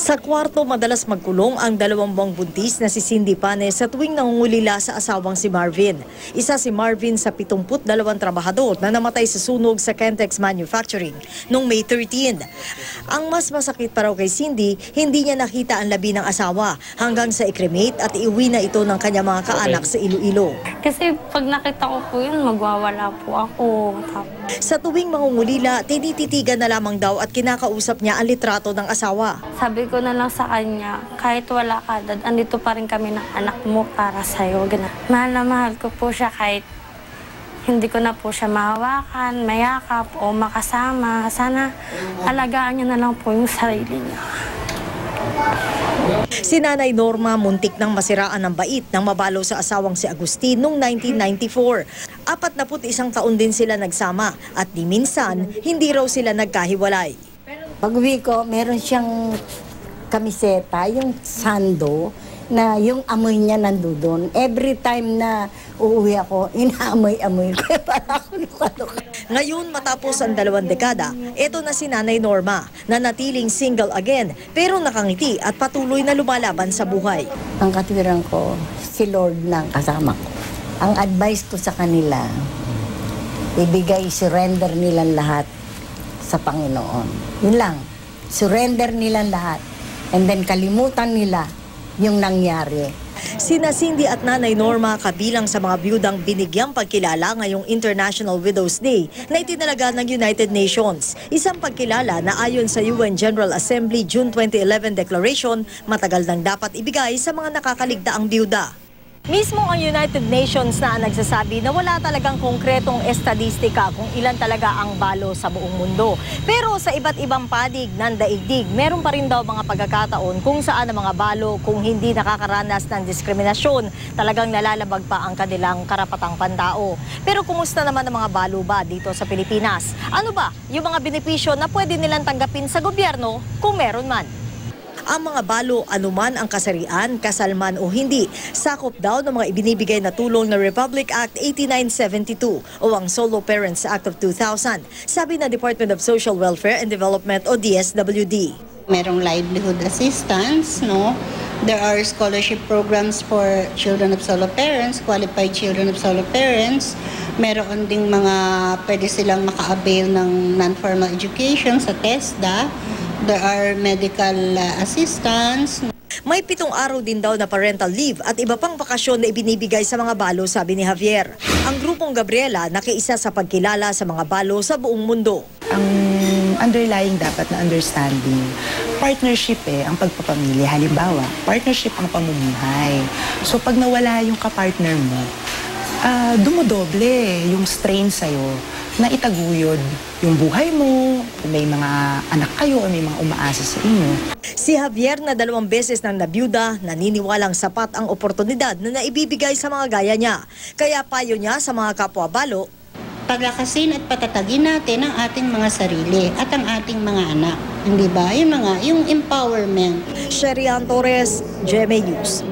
Sa kwarto, madalas magkulong ang 2 buwang buntis na si Cindy Pane sa tuwing nangungulila sa asawang si Marvin. Isa si Marvin sa 72 trabahador na namatay sa sunog sa Kentex Manufacturing noong May 13. Ang mas masakit pa raw kay Cindy, hindi niya nakita ang labi ng asawa hanggang sa i-cremate at iuwi na ito ng kanyang mga kaanak sa Iloilo. Kasi pag nakita ko po yun, magwawala po ako. Sa tuwing mangungulila, tinititigan na lamang daw at kinakausap niya ang litrato ng asawa. Sabi ko na lang sa kanya, kahit wala ka, Dad, andito pa rin kami ng anak mo para sa'yo. Mahal na mahal ko po siya kahit hindi ko na po siya mahawakan, mayakap o makasama. Sana alagaan niya na lang po yung sarili niya. Si Nanay Norma muntik nang masiraan ng bait nang mabalo sa asawang si Agustin noong 1994. 41 taon din sila nagsama at di minsan hindi raw sila nagkahiwalay. Pag-uwi ko, meron siyang kamiseta, yung sando, na yung amoy niya nandoon. Every time na uuwi ako, inaamoy-amoy ko. Para ako luka-luka. Ngayon, matapos ang 2 dekada, eto na si Nanay Norma na natiling single again pero nakangiti at patuloy na lumalaban sa buhay. Ang katwiran ko, si Lord na kasama ko. Ang advice ko sa kanila, surrender nilang lahat sa Panginoon. Yun lang, surrender nilang lahat. And then kalimutan nila yung nangyari. Sina Cindy at Nanay Norma kabilang sa mga biyudang binigyang pagkilala ngayong International Widows Day na itinalaga ng United Nations. Isang pagkilala na ayon sa UN General Assembly June 2011 Declaration, matagal nang dapat ibigay sa mga nakakaligtaang biyuda. Mismo ang United Nations na nagsasabi na wala talagang konkretong estadistika kung ilan talaga ang balo sa buong mundo. Pero sa iba't ibang panig ng daigdig, meron pa rin daw mga pagkakataon kung saan ang mga balo kung hindi nakakaranas ng diskriminasyon, talagang nalalabag pa ang kanilang karapatang pantao. Pero kumusta naman ang mga balo ba dito sa Pilipinas? Ano ba yung mga benepisyo na pwede nilang tanggapin sa gobyerno kung meron man? Ang mga balo, anuman ang kasarian, kasalman o hindi, sakop daw ng mga ibinibigay na tulong ng Republic Act 8972 o ang Solo Parents Act of 2000, sabi ng Department of Social Welfare and Development o DSWD. Merong livelihood assistance, no? There are scholarship programs for children of solo parents, qualified children of solo parents. Meron ding mga pwede silang maka-avail ng non-formal education sa TESDA. There are medical assistance. May 7 araw din daw na parental leave at iba pang bakasyon na ibinibigay sa mga balo, sabi ni Javier. Ang grupong Gabriela nakiisa sa pagkilala sa mga balo sa buong mundo. Ang underlying dapat na understanding, partnership ang pagpapamilya. Halimbawa, partnership ang pamumuhay. So pag nawala yung kapartner mo, dumodoble yung strain sa'yo na itaguyod yung buhay mo, kung may mga anak kayo o may mga umaasa sa inyo. Si Javier na 2 beses nang nabiyuda, naniniwalang sapat ang oportunidad na naibibigay sa mga gaya niya. Kaya payo niya sa mga kapwa-balo, paglakasin at patatagin natin ang ating mga sarili at ang ating mga anak. Hindi ba? Yung empowerment. Sherian Torres, GMA News.